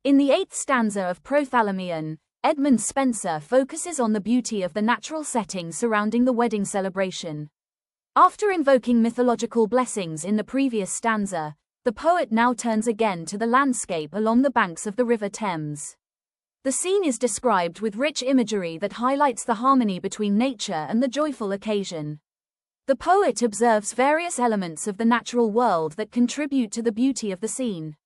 In the 8th stanza of Prothalamion, Edmund Spenser focuses on the beauty of the natural setting surrounding the wedding celebration. After invoking mythological blessings in the previous stanza, the poet now turns again to the landscape along the banks of the River Thames. The scene is described with rich imagery that highlights the harmony between nature and the joyful occasion. The poet observes various elements of the natural world that contribute to the beauty of the scene.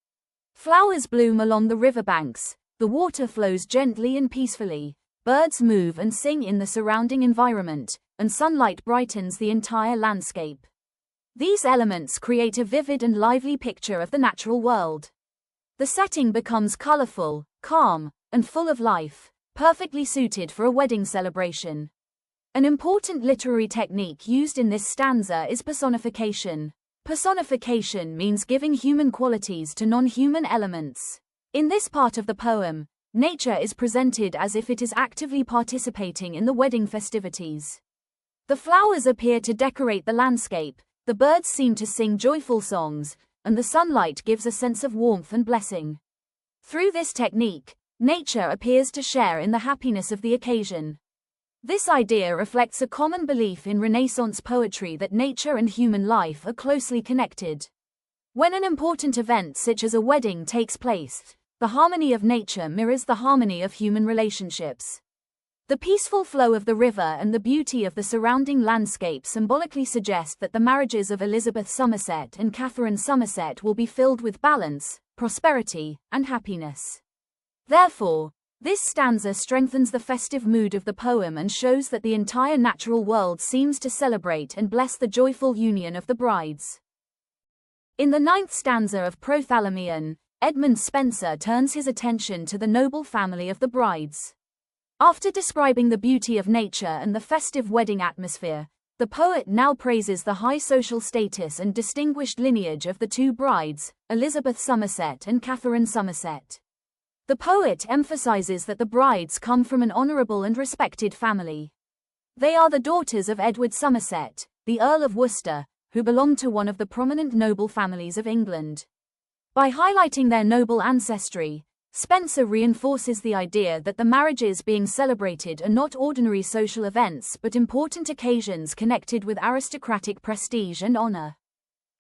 Flowers bloom along the riverbanks, the water flows gently and peacefully, birds move and sing in the surrounding environment, and sunlight brightens the entire landscape. These elements create a vivid and lively picture of the natural world. The setting becomes colorful, calm, and full of life, perfectly suited for a wedding celebration. An important literary technique used in this stanza is personification. Personification means giving human qualities to non-human elements. In this part of the poem, nature is presented as if it is actively participating in the wedding festivities. The flowers appear to decorate the landscape, the birds seem to sing joyful songs, and the sunlight gives a sense of warmth and blessing. Through this technique, nature appears to share in the happiness of the occasion. This idea reflects a common belief in Renaissance poetry that nature and human life are closely connected. When an important event such as a wedding takes place, the harmony of nature mirrors the harmony of human relationships. The peaceful flow of the river and the beauty of the surrounding landscape symbolically suggest that the marriages of Elizabeth Somerset and Catherine Somerset will be filled with balance, prosperity, and happiness. Therefore, this stanza strengthens the festive mood of the poem and shows that the entire natural world seems to celebrate and bless the joyful union of the brides. In the 9th stanza of Prothalamion, Edmund Spenser turns his attention to the noble family of the brides. After describing the beauty of nature and the festive wedding atmosphere, the poet now praises the high social status and distinguished lineage of the two brides, Elizabeth Somerset and Catherine Somerset. The poet emphasizes that the brides come from an honorable and respected family. They are the daughters of Edward Somerset, the Earl of Worcester, who belonged to one of the prominent noble families of England. By highlighting their noble ancestry, Spenser reinforces the idea that the marriages being celebrated are not ordinary social events but important occasions connected with aristocratic prestige and honor.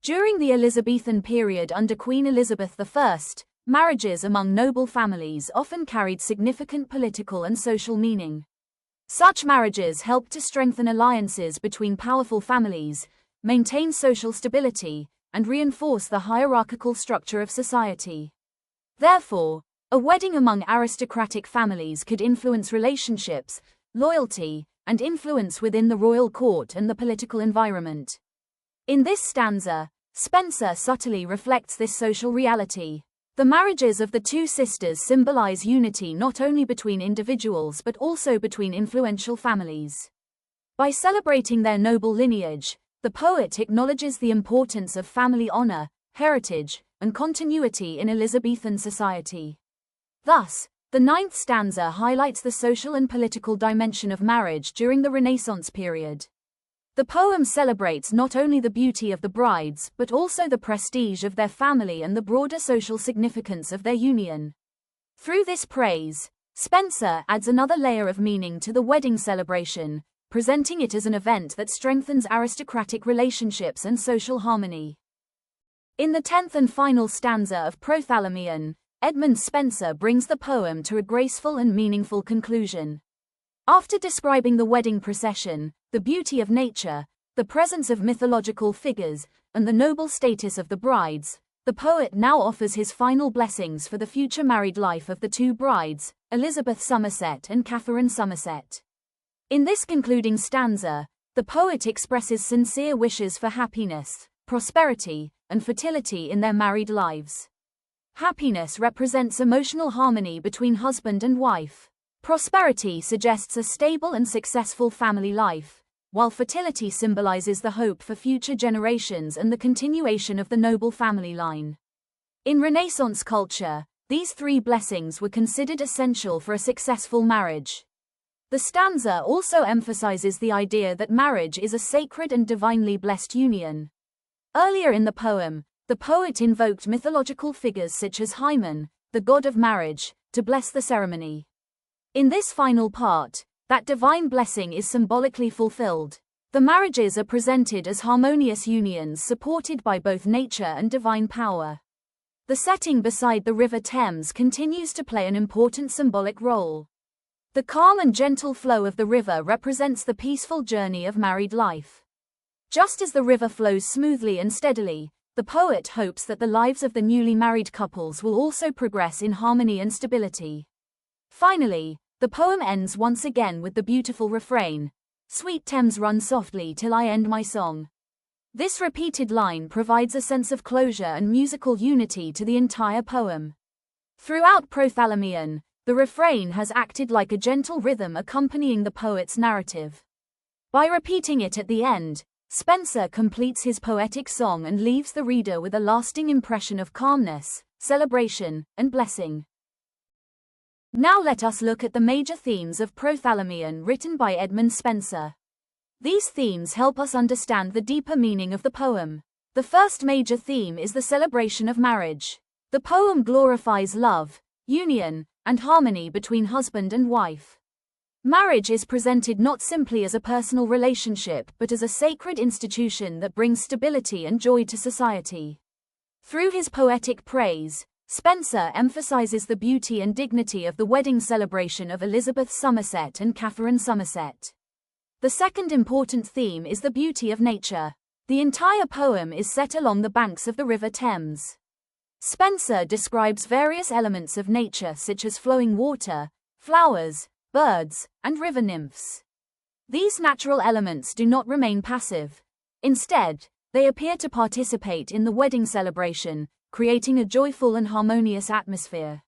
During the Elizabethan period under Queen Elizabeth I, marriages among noble families often carried significant political and social meaning. Such marriages helped to strengthen alliances between powerful families, maintain social stability, and reinforce the hierarchical structure of society. Therefore, a wedding among aristocratic families could influence relationships, loyalty, and influence within the royal court and the political environment. In this stanza, Spenser subtly reflects this social reality. The marriages of the two sisters symbolize unity not only between individuals but also between influential families. By celebrating their noble lineage, the poet acknowledges the importance of family honor, heritage, and continuity in Elizabethan society. Thus, the 9th stanza highlights the social and political dimension of marriage during the Renaissance period. The poem celebrates not only the beauty of the brides but also the prestige of their family and the broader social significance of their union. Through this praise, Spenser adds another layer of meaning to the wedding celebration, presenting it as an event that strengthens aristocratic relationships and social harmony. In the 10th and final stanza of Prothalamion, Edmund Spenser brings the poem to a graceful and meaningful conclusion. After describing the wedding procession, the beauty of nature, the presence of mythological figures, and the noble status of the brides, the poet now offers his final blessings for the future married life of the two brides, Elizabeth Somerset and Catherine Somerset. In this concluding stanza, the poet expresses sincere wishes for happiness, prosperity, and fertility in their married lives. Happiness represents emotional harmony between husband and wife. Prosperity suggests a stable and successful family life, while fertility symbolizes the hope for future generations and the continuation of the noble family line. In Renaissance culture, these three blessings were considered essential for a successful marriage. The stanza also emphasizes the idea that marriage is a sacred and divinely blessed union. Earlier in the poem, the poet invoked mythological figures such as Hymen, the god of marriage, to bless the ceremony. In this final part, that divine blessing is symbolically fulfilled. The marriages are presented as harmonious unions supported by both nature and divine power. The setting beside the River Thames continues to play an important symbolic role. The calm and gentle flow of the river represents the peaceful journey of married life. Just as the river flows smoothly and steadily, the poet hopes that the lives of the newly married couples will also progress in harmony and stability. Finally, the poem ends once again with the beautiful refrain, "Sweet Thames, run softly till I end my song." This repeated line provides a sense of closure and musical unity to the entire poem. Throughout Prothalamion, the refrain has acted like a gentle rhythm accompanying the poet's narrative. By repeating it at the end, Spenser completes his poetic song and leaves the reader with a lasting impression of calmness, celebration, and blessing. Now let us look at the major themes of Prothalamion written by Edmund Spenser. These themes help us understand the deeper meaning of the poem. The first major theme is the celebration of marriage. The poem glorifies love, union, and harmony between husband and wife. Marriage is presented not simply as a personal relationship but as a sacred institution that brings stability and joy to society. Through his poetic praise, Spenser emphasizes the beauty and dignity of the wedding celebration of Elizabeth Somerset and Catherine Somerset. The second important theme is the beauty of nature. The entire poem is set along the banks of the River Thames. Spenser describes various elements of nature such as flowing water, flowers, birds, and river nymphs. These natural elements do not remain passive. Instead, they appear to participate in the wedding celebration, creating a joyful and harmonious atmosphere.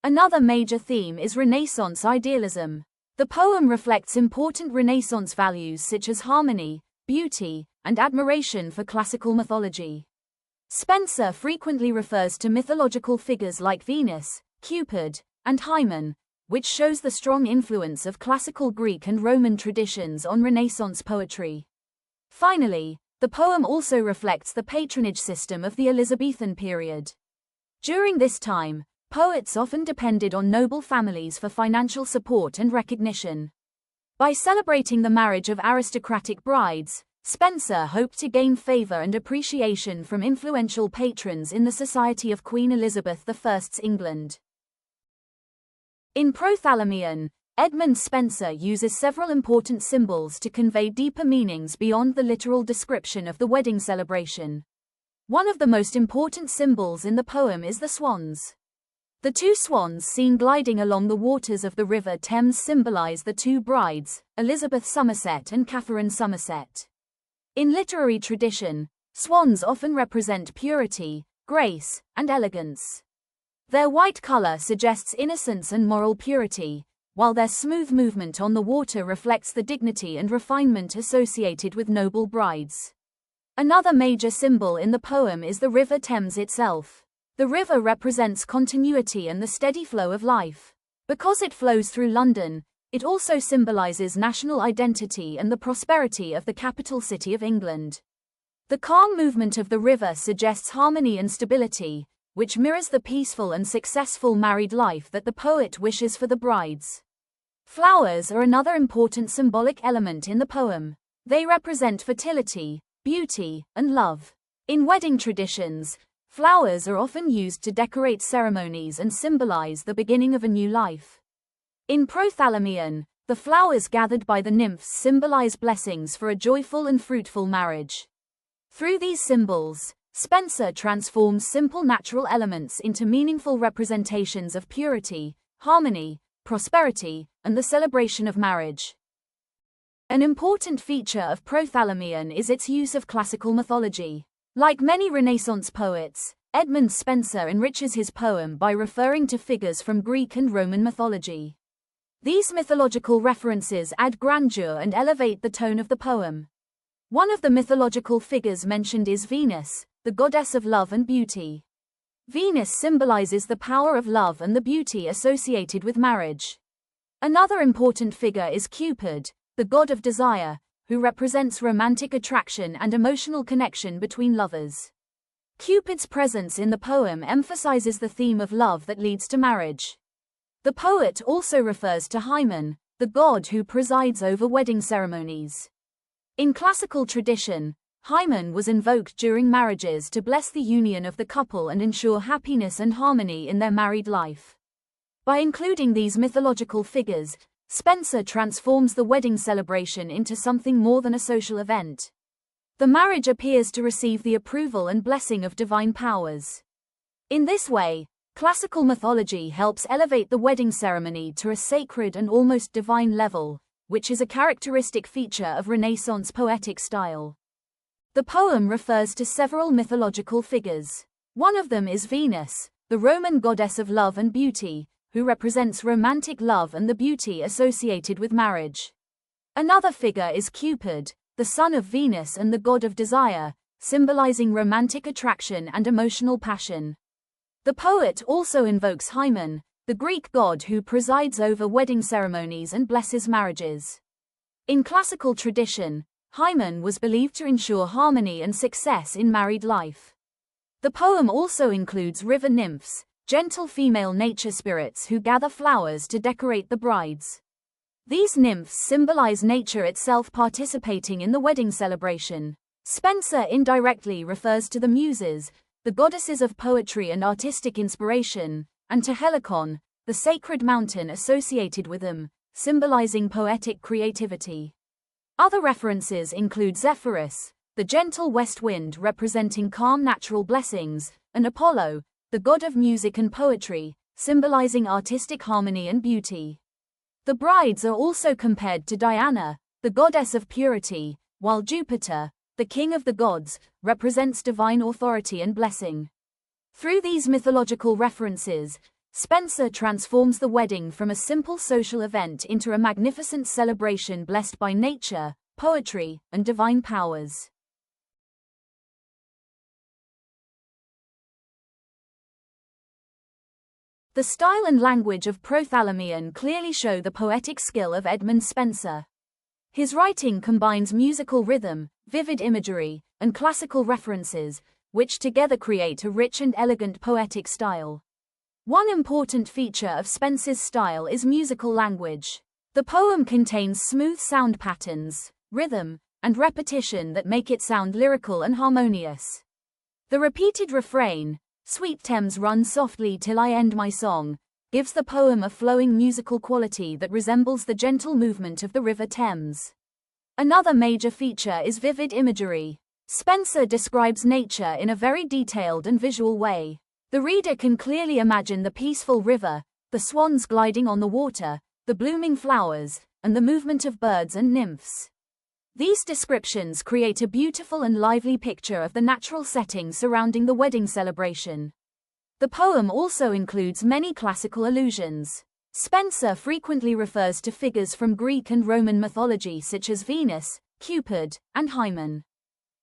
Another major theme is Renaissance idealism. The poem reflects important Renaissance values such as harmony, beauty, and admiration for classical mythology. Spenser frequently refers to mythological figures like Venus, Cupid, and Hymen, which shows the strong influence of classical Greek and Roman traditions on Renaissance poetry. Finally, the poem also reflects the patronage system of the Elizabethan period. During this time, poets often depended on noble families for financial support and recognition. By celebrating the marriage of aristocratic brides, Spenser hoped to gain favor and appreciation from influential patrons in the society of Queen Elizabeth I's England. In Prothalamion, Edmund Spenser uses several important symbols to convey deeper meanings beyond the literal description of the wedding celebration. One of the most important symbols in the poem is the swans. The two swans seen gliding along the waters of the River Thames symbolize the two brides, Elizabeth Somerset and Catherine Somerset. In literary tradition, swans often represent purity, grace, and elegance. Their white color suggests innocence and moral purity, while their smooth movement on the water reflects the dignity and refinement associated with noble brides. Another major symbol in the poem is the River Thames itself. The river represents continuity and the steady flow of life. Because it flows through London, it also symbolizes national identity and the prosperity of the capital city of England. The calm movement of the river suggests harmony and stability, which mirrors the peaceful and successful married life that the poet wishes for the brides. Flowers are another important symbolic element in the poem. They represent fertility, beauty, and love. In wedding traditions, flowers are often used to decorate ceremonies and symbolize the beginning of a new life. In Prothalamion, the flowers gathered by the nymphs symbolize blessings for a joyful and fruitful marriage. Through these symbols, Spenser transforms simple natural elements into meaningful representations of purity, harmony, prosperity, and the celebration of marriage. An important feature of Prothalamion is its use of classical mythology. Like many Renaissance poets, Edmund Spenser enriches his poem by referring to figures from Greek and Roman mythology. These mythological references add grandeur and elevate the tone of the poem. One of the mythological figures mentioned is Venus, the goddess of love and beauty. Venus symbolizes the power of love and the beauty associated with marriage. Another important figure is Cupid, the god of desire, who represents romantic attraction and emotional connection between lovers. Cupid's presence in the poem emphasizes the theme of love that leads to marriage. The poet also refers to Hymen, the god who presides over wedding ceremonies. In classical tradition, Hymen was invoked during marriages to bless the union of the couple and ensure happiness and harmony in their married life. By including these mythological figures, Spenser transforms the wedding celebration into something more than a social event. The marriage appears to receive the approval and blessing of divine powers. In this way, classical mythology helps elevate the wedding ceremony to a sacred and almost divine level, which is a characteristic feature of Renaissance poetic style. The poem refers to several mythological figures. One of them is Venus, the Roman goddess of love and beauty, who represents romantic love and the beauty associated with marriage. Another figure is Cupid, the son of Venus and the god of desire, symbolizing romantic attraction and emotional passion. The poet also invokes Hymen, the Greek god who presides over wedding ceremonies and blesses marriages. In classical tradition, Hymen was believed to ensure harmony and success in married life. The poem also includes river nymphs, gentle female nature spirits who gather flowers to decorate the brides. These nymphs symbolize nature itself participating in the wedding celebration. Spenser indirectly refers to the Muses, the goddesses of poetry and artistic inspiration, and to Helicon, the sacred mountain associated with them, symbolizing poetic creativity. Other references include Zephyrus, the gentle west wind representing calm natural blessings, and Apollo, the god of music and poetry, symbolizing artistic harmony and beauty. The brides are also compared to Diana, the goddess of purity, while Jupiter, the king of the gods, represents divine authority and blessing. Through these mythological references, Spenser transforms the wedding from a simple social event into a magnificent celebration blessed by nature, poetry, and divine powers. The style and language of Prothalamion clearly show the poetic skill of Edmund Spenser. His writing combines musical rhythm, vivid imagery, and classical references, which together create a rich and elegant poetic style. One important feature of Spenser's style is musical language. The poem contains smooth sound patterns, rhythm, and repetition that make it sound lyrical and harmonious. The repeated refrain, "Sweet Thames run softly till I end my song," gives the poem a flowing musical quality that resembles the gentle movement of the River Thames. Another major feature is vivid imagery. Spenser describes nature in a very detailed and visual way. The reader can clearly imagine the peaceful river, the swans gliding on the water, the blooming flowers, and the movement of birds and nymphs. These descriptions create a beautiful and lively picture of the natural setting surrounding the wedding celebration. The poem also includes many classical allusions. Spenser frequently refers to figures from Greek and Roman mythology such as Venus, Cupid, and Hymen.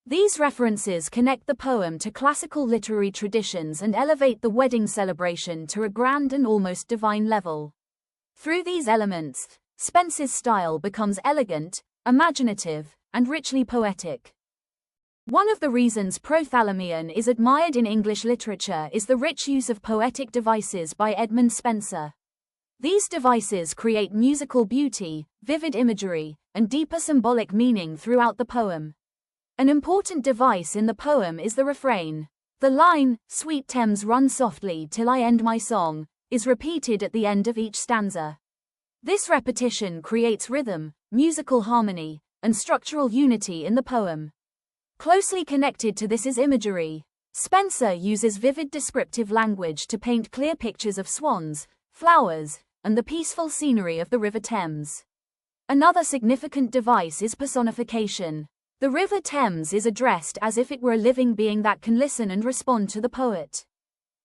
These references connect the poem to classical literary traditions and elevate the wedding celebration to a grand and almost divine level. Through these elements, Spenser's style becomes elegant, imaginative, and richly poetic. One of the reasons Prothalamion is admired in English literature is the rich use of poetic devices by Edmund Spenser. These devices create musical beauty, vivid imagery, and deeper symbolic meaning throughout the poem. An important device in the poem is the refrain. The line, "Sweet Thames run softly till I end my song," is repeated at the end of each stanza. This repetition creates rhythm, musical harmony, and structural unity in the poem. Closely connected to this is imagery. Spenser uses vivid descriptive language to paint clear pictures of swans, flowers, and the peaceful scenery of the River Thames. Another significant device is personification. The River Thames is addressed as if it were a living being that can listen and respond to the poet.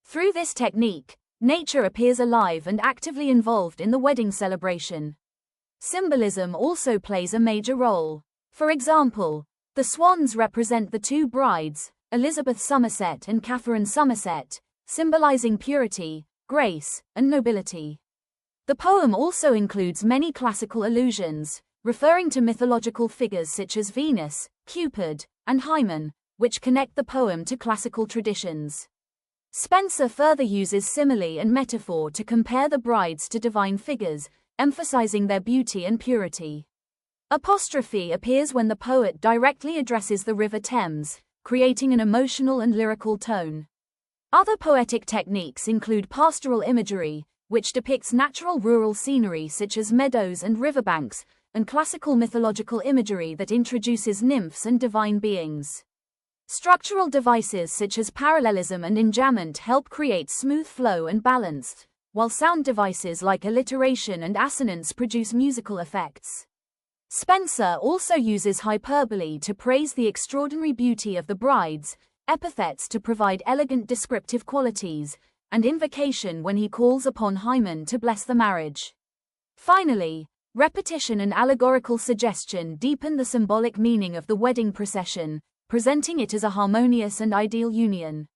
Through this technique, nature appears alive and actively involved in the wedding celebration. Symbolism also plays a major role. For example, the swans represent the two brides, Elizabeth Somerset and Catherine Somerset, symbolizing purity, grace, and nobility. The poem also includes many classical allusions, referring to mythological figures such as Venus, Cupid, and Hymen, which connect the poem to classical traditions. Spenser further uses simile and metaphor to compare the brides to divine figures, emphasizing their beauty and purity. Apostrophe appears when the poet directly addresses the River Thames, creating an emotional and lyrical tone. Other poetic techniques include pastoral imagery, which depicts natural rural scenery such as meadows and riverbanks, and classical mythological imagery that introduces nymphs and divine beings. Structural devices such as parallelism and enjambment help create smooth flow and balance, while sound devices like alliteration and assonance produce musical effects. Spenser also uses hyperbole to praise the extraordinary beauty of the brides, epithets to provide elegant descriptive qualities, and invocation when he calls upon Hymen to bless the marriage. Finally, repetition and allegorical suggestion deepen the symbolic meaning of the wedding procession, presenting it as a harmonious and ideal union.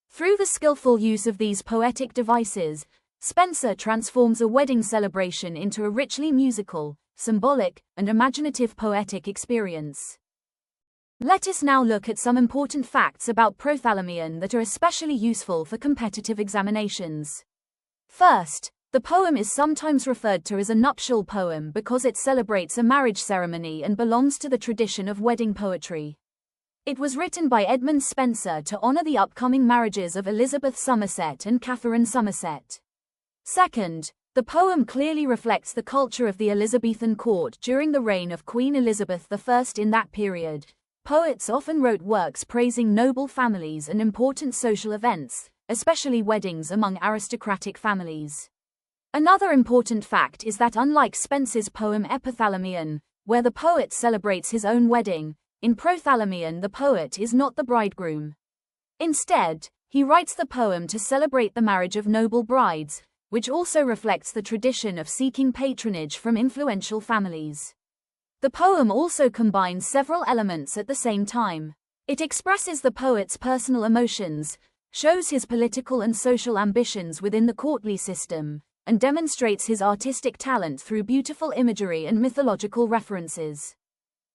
Through the skillful use of these poetic devices, Spenser transforms a wedding celebration into a richly musical, symbolic, and imaginative poetic experience. Let us now look at some important facts about Prothalamion that are especially useful for competitive examinations. First, the poem is sometimes referred to as a nuptial poem because it celebrates a marriage ceremony and belongs to the tradition of wedding poetry. It was written by Edmund Spenser to honor the upcoming marriages of Elizabeth Somerset and Catherine Somerset. Second, the poem clearly reflects the culture of the Elizabethan court during the reign of Queen Elizabeth I. In that period, poets often wrote works praising noble families and important social events, especially weddings among aristocratic families. Another important fact is that unlike Spenser's poem Epithalamion, where the poet celebrates his own wedding, in Prothalamion the poet is not the bridegroom. Instead, he writes the poem to celebrate the marriage of noble brides, which also reflects the tradition of seeking patronage from influential families. The poem also combines several elements at the same time. It expresses the poet's personal emotions, shows his political and social ambitions within the courtly system, and demonstrates his artistic talent through beautiful imagery and mythological references.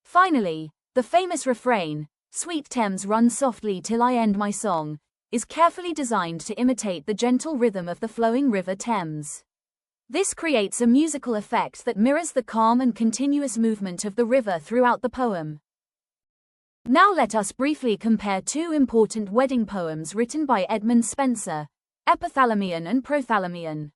Finally, the famous refrain, "Sweet Thames, run softly till I end my song," is carefully designed to imitate the gentle rhythm of the flowing River Thames. This creates a musical effect that mirrors the calm and continuous movement of the river throughout the poem. Now let us briefly compare two important wedding poems written by Edmund Spenser, Epithalamion and Prothalamion.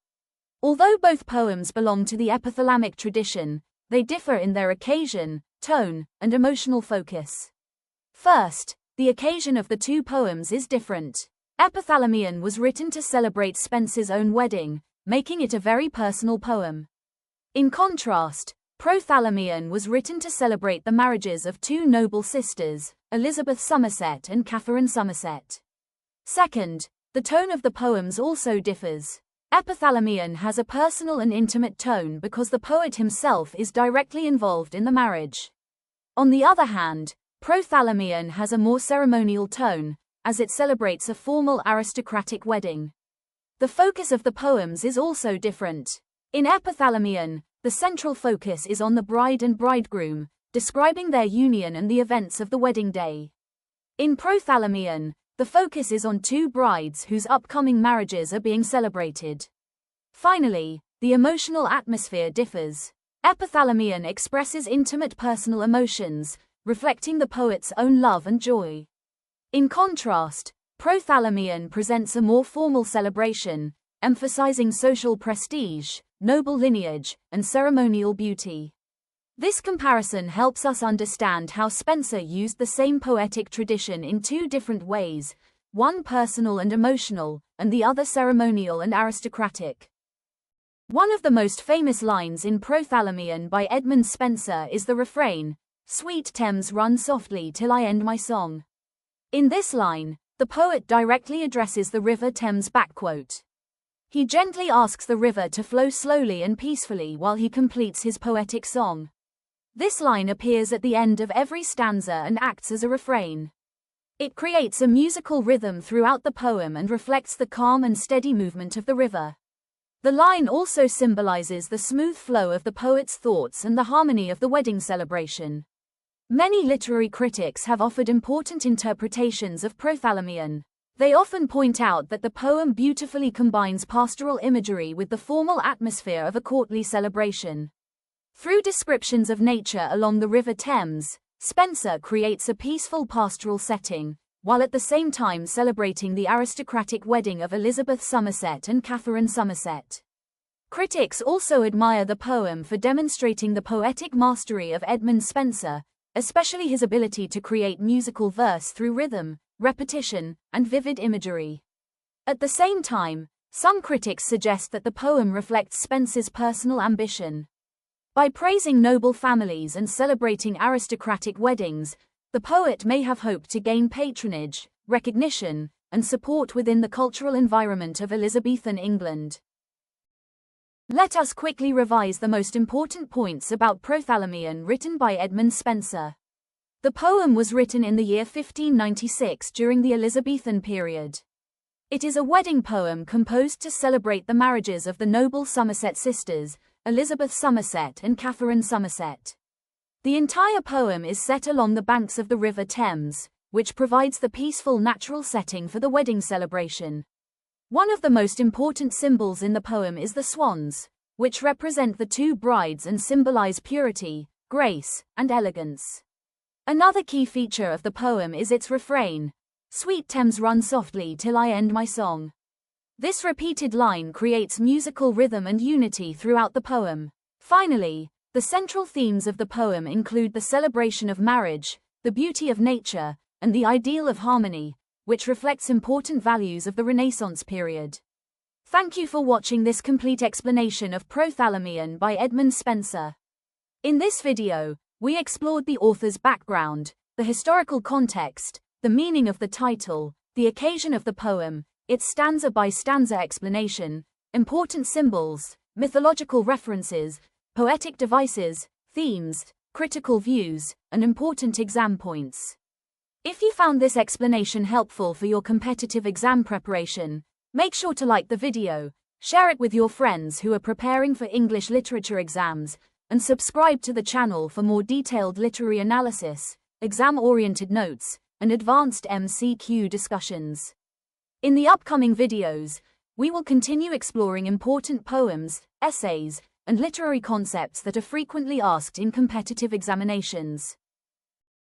Although both poems belong to the epithalamic tradition, they differ in their occasion, tone, and emotional focus. First, the occasion of the two poems is different. Epithalamion was written to celebrate Spenser's own wedding, making it a very personal poem. In contrast, Prothalamion was written to celebrate the marriages of two noble sisters, Elizabeth Somerset and Catherine Somerset. Second, the tone of the poems also differs. Epithalamion has a personal and intimate tone because the poet himself is directly involved in the marriage. On the other hand, Prothalamion has a more ceremonial tone, as it celebrates a formal aristocratic wedding. The focus of the poems is also different. In Epithalamion, the central focus is on the bride and bridegroom, describing their union and the events of the wedding day. In Prothalamion, the focus is on two brides whose upcoming marriages are being celebrated. Finally, the emotional atmosphere differs. Epithalamion expresses intimate personal emotions, reflecting the poet's own love and joy. In contrast, Prothalamion presents a more formal celebration, emphasizing social prestige, noble lineage, and ceremonial beauty. This comparison helps us understand how Spenser used the same poetic tradition in two different ways, one personal and emotional, and the other ceremonial and aristocratic. One of the most famous lines in Prothalamion by Edmund Spenser is the refrain, "Sweet Thames, run softly till I end my song." In this line, the poet directly addresses the River Thames. He gently asks the river to flow slowly and peacefully while he completes his poetic song. This line appears at the end of every stanza and acts as a refrain. It creates a musical rhythm throughout the poem and reflects the calm and steady movement of the river. The line also symbolizes the smooth flow of the poet's thoughts and the harmony of the wedding celebration. Many literary critics have offered important interpretations of Prothalamion. They often point out that the poem beautifully combines pastoral imagery with the formal atmosphere of a courtly celebration. Through descriptions of nature along the River Thames, Spenser creates a peaceful pastoral setting, while at the same time celebrating the aristocratic wedding of Elizabeth Somerset and Catherine Somerset. Critics also admire the poem for demonstrating the poetic mastery of Edmund Spenser, especially his ability to create musical verse through rhythm, repetition, and vivid imagery. At the same time, some critics suggest that the poem reflects Spenser's personal ambition. By praising noble families and celebrating aristocratic weddings, the poet may have hoped to gain patronage, recognition, and support within the cultural environment of Elizabethan England. Let us quickly revise the most important points about Prothalamion written by Edmund Spenser. The poem was written in the year 1596 during the Elizabethan period. It is a wedding poem composed to celebrate the marriages of the noble Somerset sisters, Elizabeth Somerset and Catherine Somerset. The entire poem is set along the banks of the River Thames, which provides the peaceful natural setting for the wedding celebration. One of the most important symbols in the poem is the swans, which represent the two brides and symbolize purity, grace, and elegance. Another key feature of the poem is its refrain, "Sweet Thames run softly till I end my song." This repeated line creates musical rhythm and unity throughout the poem. Finally, the central themes of the poem include the celebration of marriage, the beauty of nature, and the ideal of harmony, which reflects important values of the Renaissance period. Thank you for watching this complete explanation of Prothalamion by Edmund Spenser. In this video, we explored the author's background, the historical context, the meaning of the title, the occasion of the poem, its stanza-by-stanza explanation, important symbols, mythological references, poetic devices, themes, critical views, and important exam points. If you found this explanation helpful for your competitive exam preparation, make sure to like the video, share it with your friends who are preparing for English literature exams, and subscribe to the channel for more detailed literary analysis, exam-oriented notes, and advanced MCQ discussions. In the upcoming videos, we will continue exploring important poems, essays, and literary concepts that are frequently asked in competitive examinations.